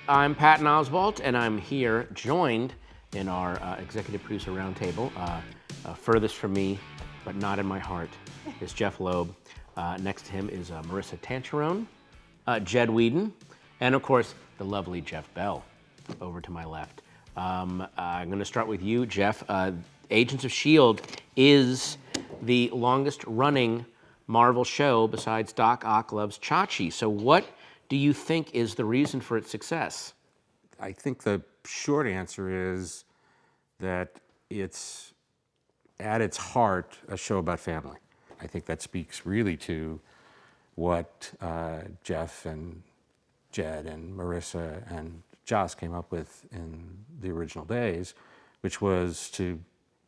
I'm Patton Oswalt, and I'm here joined in our executive producer roundtable. Furthest from me, but not in my heart, is Jeph Loeb. Next to him is Maurissa Tancharoen, Jed Whedon, and of course, the lovely Jeff Bell over to my left. I'm going to start with you, Jeff. Agents of S.H.I.E.L.D. is the longest running Marvel show besides Doc Ock Loves Chachi. So what do you think is the reason for its success? I think the short answer is that it's, at its heart, a show about family. I think that speaks really to what Jeff and Jed and Maurissa and Joss came up with in the original days, which was to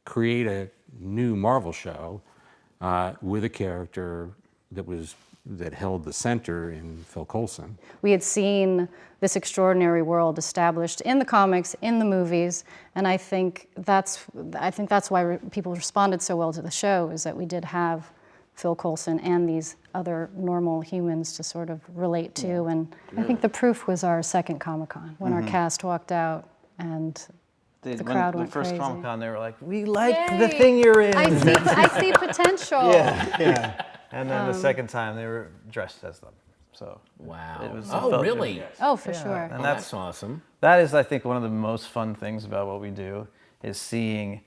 create a new Marvel show with a character that held the center in Phil Coulson. We had seen this extraordinary world established in the comics, in the movies, and I think that's why people responded so well to the show, is that we did have Phil Coulson and these other normal humans to sort of relate to, and I think the proof was our second Comic-Con, when our cast walked out and the crowd went crazy. The first Comic-Con, they were like, "We like the thing you're in." I see potential. Yeah. And then the second time, they were dressed as them. So Wow. it was. Oh, really? Oh, for sure. And That's awesome. that is, I think, one of the most fun things about what we do is seeing,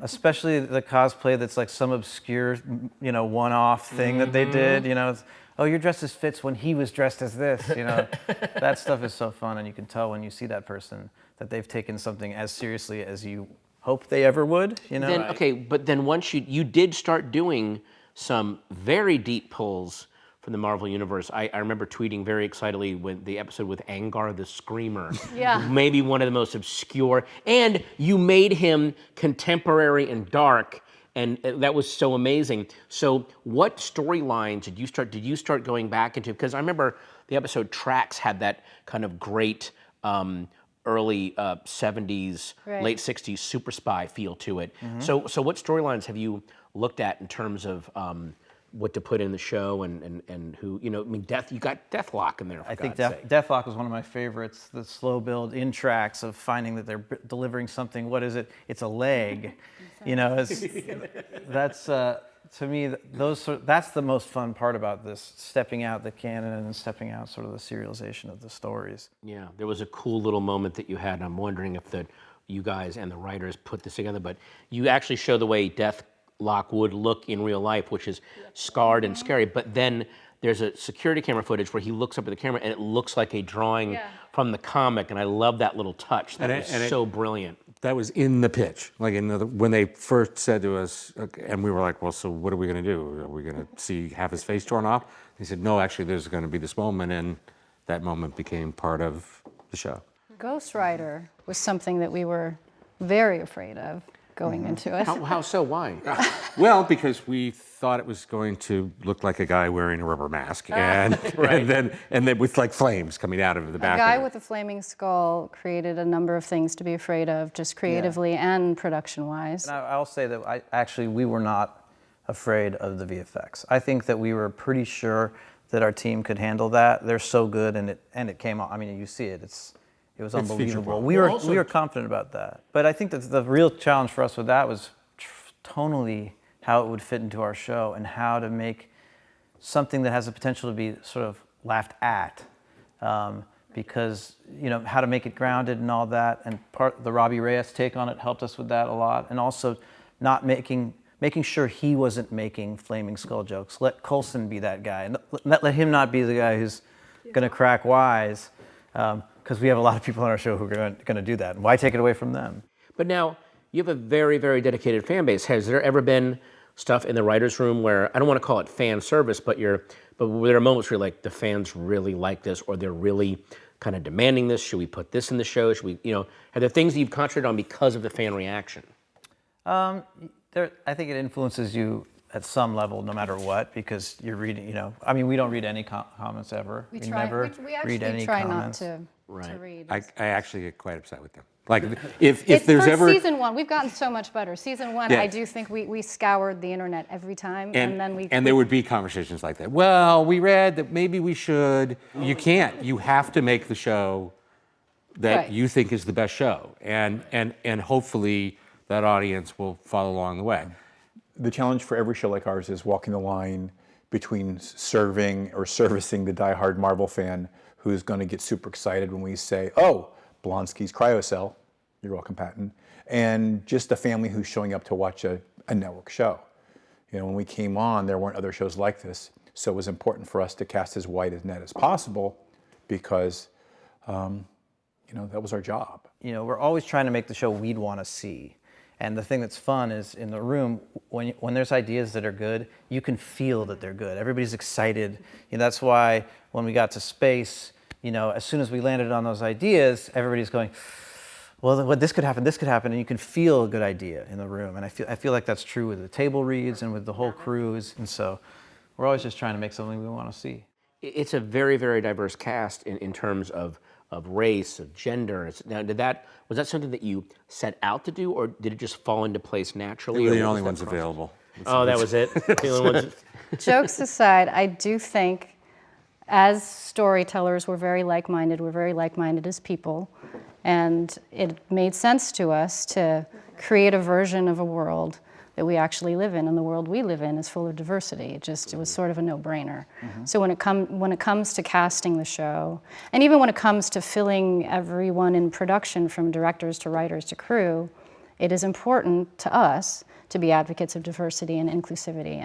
especially the cosplay that's like some obscure, one-off thing that they did. It's, oh, you're dressed as Fitz when he was dressed as this. That stuff is so fun, and you can tell when you see that person that they've taken something as seriously as you hope they ever would. Then, okay, but then once you did start doing some very deep pulls from the Marvel Universe. I remember tweeting very excitedly with the episode with Angar the Screamer. Yeah. Maybe one of the most obscure, and you made him contemporary and dark, and that was so amazing. So what storylines did you start going back into? Because I remember the episode Tracks had that kind of great early 70s, Right. late 60s super spy feel to it. So what storylines have you looked at in terms of what to put in the show and who, you got Deathlock in there, for I think God's sake. Deathlock was one of my favorites. The slow build in Tracks of finding that they're delivering something. What is it? It's a leg. That's to me, that's the most fun part about this, stepping out the canon and stepping out sort of the serialization of the stories. Yeah, there was a cool little moment that you had, and I'm wondering if you guys and the writers put this together, but you actually show the way Deathlock would look in real life, which is scarred and scary, but then there's a security camera footage where he looks up at the camera and it looks like a drawing from the comic, and I love that little touch. That was so brilliant. That was in the pitch. Like when they first said to us, and we were like, well, so what are we going to do? Are we going to see half his face torn off? He said, no, actually, there's going to be this moment, and that moment became part of the show. Ghost Rider was something that we were very afraid of going into it. How so? Why? Well, because we thought it was going to look like a guy wearing a rubber mask, and then with like flames coming out of the back. A guy of it. with a flaming skull created a number of things to be afraid of, just creatively and production-wise. And I'll say that we were not afraid of the VFX. I think that we were pretty sure that our team could handle that. They're so good, and it came out. I mean, you see it. It was unbelievable. We were confident about that. But I think that the real challenge for us with that was tonally how it would fit into our show and how to make something that has the potential to be sort of laughed at. Because, how to make it grounded and all that. And the Robbie Reyes take on it helped us with that a lot. And also not making sure he wasn't making flaming skull jokes. Let Coulson be that guy. And let him not be the guy who's going to crack wise. Because we have a lot of people on our show who are going to do that. And why take it away from them? But now, you have a very, very dedicated fan base. Has there ever been stuff in the writer's room where, I don't want to call it fan service, but there are moments where you're like, the fans really like this, or they're really kind of demanding this? Should we put this in the show? Should we, are there things that you've concentrated on because of the fan reaction? I think it influences you at some level, no matter what, because you're reading, we don't read any comments ever. We never read any comments. Not to read. I actually get quite upset with them. Like if there's ever season one, we've gotten so much better. Season one, I do think we scoured the internet every time, and then there would be conversations like that. Well, we read that maybe we should. You can't. You have to make the show that Right. you think is the best show, and hopefully that audience will follow along the way. The challenge for every show like ours is walking the line between serving or servicing the diehard Marvel fan who's going to get super excited when we say, oh, Blonsky's CryoCell, you're welcome, Patton, and just a family who's showing up to watch a network show. You know, when we came on, there weren't other shows like this, so it was important for us to cast as wide a net as possible because, you know, that was our job. You know, we're always trying to make the show we'd want to see. And the thing that's fun is in the room, when there's ideas that are good, you can feel that they're good. Everybody's excited. You know, that's why when we got to space, you know, as soon as we landed on those ideas, everybody's going, well, this could happen, and you can feel a good idea in the room. And I feel like that's true with the table reads and with the whole crews. And so we're always just trying to make something we want to see. It's a very, very diverse cast in terms of race, of gender. Now, was that something that you set out to do, or did it just fall into place naturally? We're or the what only was ones that process? available. Oh, that was it? The only ones. Jokes aside, I do think as storytellers, we're very like-minded. We're very like-minded as people. And it made sense to us to create a version of a world that we actually live in, and the world we live in is full of diversity. It was sort of a no-brainer. So when it comes to casting the show, and even when it comes to filling everyone in production, from directors to writers to crew, it is important to us to be advocates of diversity and inclusivity.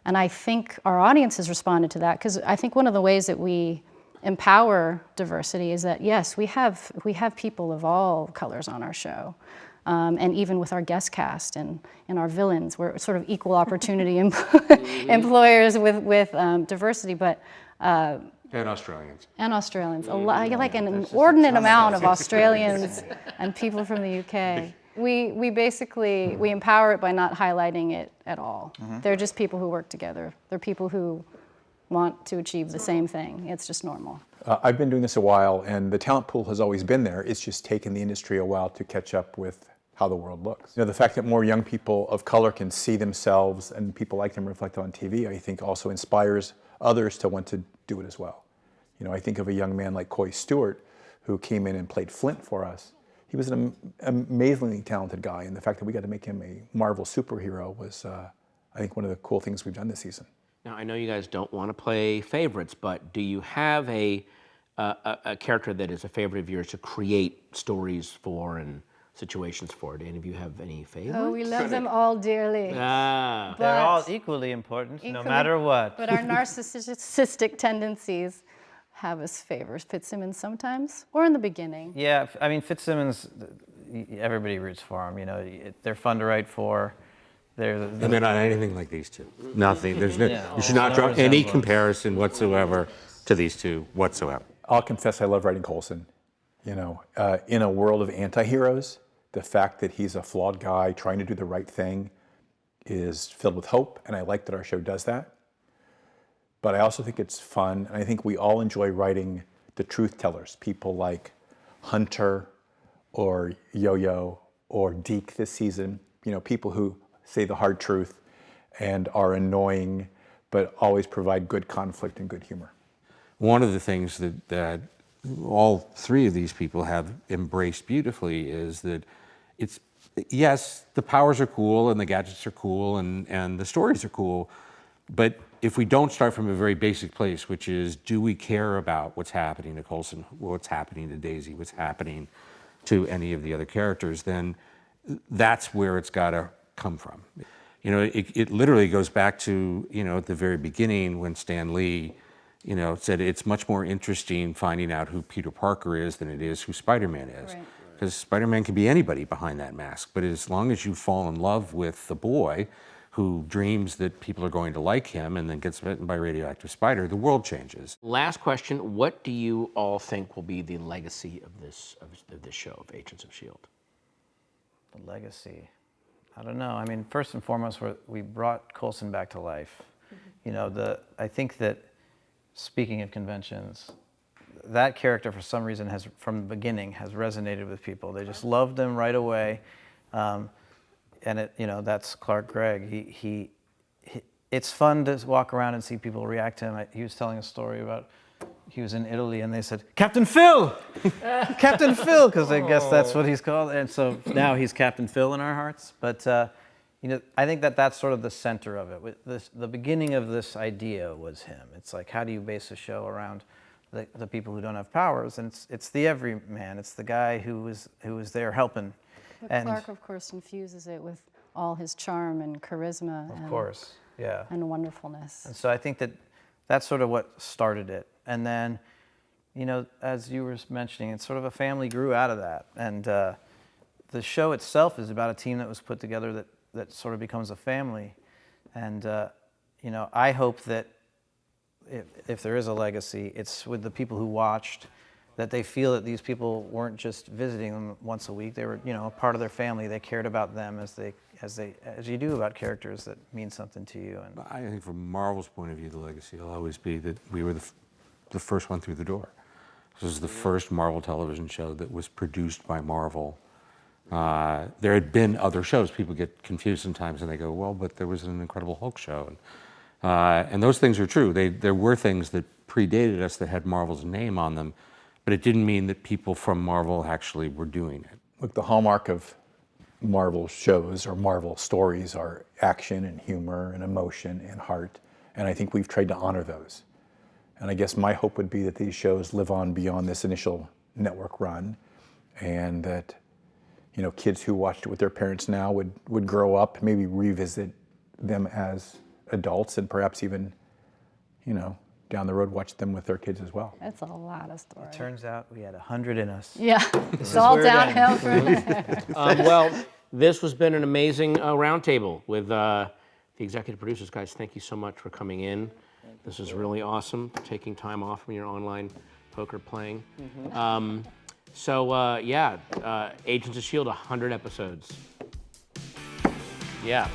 And I think our audience has responded to that, because I think one of the ways that we empower diversity is that, yes, we have people of all colors on our show. And even with our guest cast and our villains, we're sort of equal opportunity employers with diversity, but And Australians. and Australians, a lot, like an inordinate amount of Australians and people from the UK. We basically empower it by not highlighting it at all. They're just people who work together. They're people who want to achieve the same thing. It's just normal. I've been doing this a while, and the talent pool has always been there. It's just taken the industry a while to catch up with how the world looks. You know, the fact that more young people of color can see themselves and people like them reflected on TV, I think also inspires others to want to do it as well. You know, I think of a young man like Coy Stewart, who came in and played Flint for us. He was an amazingly talented guy, and the fact that we got to make him a Marvel superhero was, I think, one of the cool things we've done this season. Now, I know you guys don't want to play favorites, but do you have a character that is a favorite of yours to create stories for and situations for? Do any of you have any favorites? Oh, we love them all dearly. Ah. They're all But- equally important, no Equally- matter what. But our narcissistic tendencies have us favor Fitzsimmons sometimes, or in the beginning. Yeah, I mean, Fitzsimmons, everybody roots for him. You know, they're fun to write for. And they're not anything like these two. Nothing. There's no, Yeah. you should not No draw any resemblance. comparison whatsoever to these two whatsoever. I'll confess I love writing Coulson. You know, in a world of anti-heroes, the fact that he's a flawed guy trying to do the right thing is filled with hope, and I like that our show does that. But I also think it's fun, and I think we all enjoy writing the truth tellers, people like Hunter or Yo-Yo or Deke this season, you know, people who say the hard truth and are annoying, but always provide good conflict and good humor. One of the things that all three of these people have embraced beautifully is that it's, yes, the powers are cool and the gadgets are cool and the stories are cool, but if we don't start from a very basic place, which is, do we care about what's happening to Coulson, what's happening to Daisy, what's happening to any of the other characters, then that's where it's got to come from. You know, it literally goes back to, you know, at the very beginning when Stan Lee, you know, said it's much more interesting finding out who Peter Parker is than it is who Spider-Man is. Right. Because Spider-Man can be anybody behind that mask, but as long as you fall in love with the boy who dreams that people are going to like him and then gets bitten by a radioactive spider, the world changes. Last question, what do you all think will be the legacy of this show, of Agents of S.H.I.E.L.D.? The legacy. I don't know. I mean, first and foremost, we brought Coulson back to life. You know, I think that, speaking of conventions, that character for some reason has, from the beginning, has resonated with people. They just loved him right away. And it, you know, that's Clark Gregg. It's fun to walk around and see people react to him. He was telling a story about he was in Italy, and they said, Captain Phil! Captain Phil, because I guess that's what he's called. And so now he's Captain Phil in our hearts. But you know, I think that that's sort of the center of it. The beginning of this idea was him. It's like, how do you base a show around the people who don't have powers? And it's the everyman. It's the guy who was there helping. But And Clark, of course, infuses it with all his charm and charisma. of course, yeah. And wonderfulness. And so I think that that's sort of what started it. And then, you know, as you were mentioning, it's sort of a family grew out of that. And the show itself is about a team that was put together that sort of becomes a family. And, you know, I hope that if there is a legacy, it's with the people who watched, that they feel that these people weren't just visiting them once a week. They were, you know, a part of their family. They cared about them as you do about characters that mean something to you. And I think from Marvel's point of view, the legacy will always be that we were the first one through the door. This was the first Marvel television show that was produced by Marvel. There had been other shows. People get confused sometimes and they go, well, but there was an Incredible Hulk show. And those things are true. There were things that predated us that had Marvel's name on them, but it didn't mean that people from Marvel actually were doing it. Look, the hallmark of Marvel shows or Marvel stories are action and humor and emotion and heart. And I think we've tried to honor those. And I guess my hope would be that these shows live on beyond this initial network run, and that, you know, kids who watched it with their parents now would grow up, maybe revisit them as adults, and perhaps even, you know, down the road watch them with their kids as well. That's a lot of stories. turns out we had 100 in us. Yeah, it's all where it downhill from there. Well, this has been an amazing roundtable with the executive producers. Guys, thank you so much for coming in. This is really awesome, taking time off from your online poker playing. Yeah, Agents of S.H.I.E.L.D., 100 episodes. Yeah.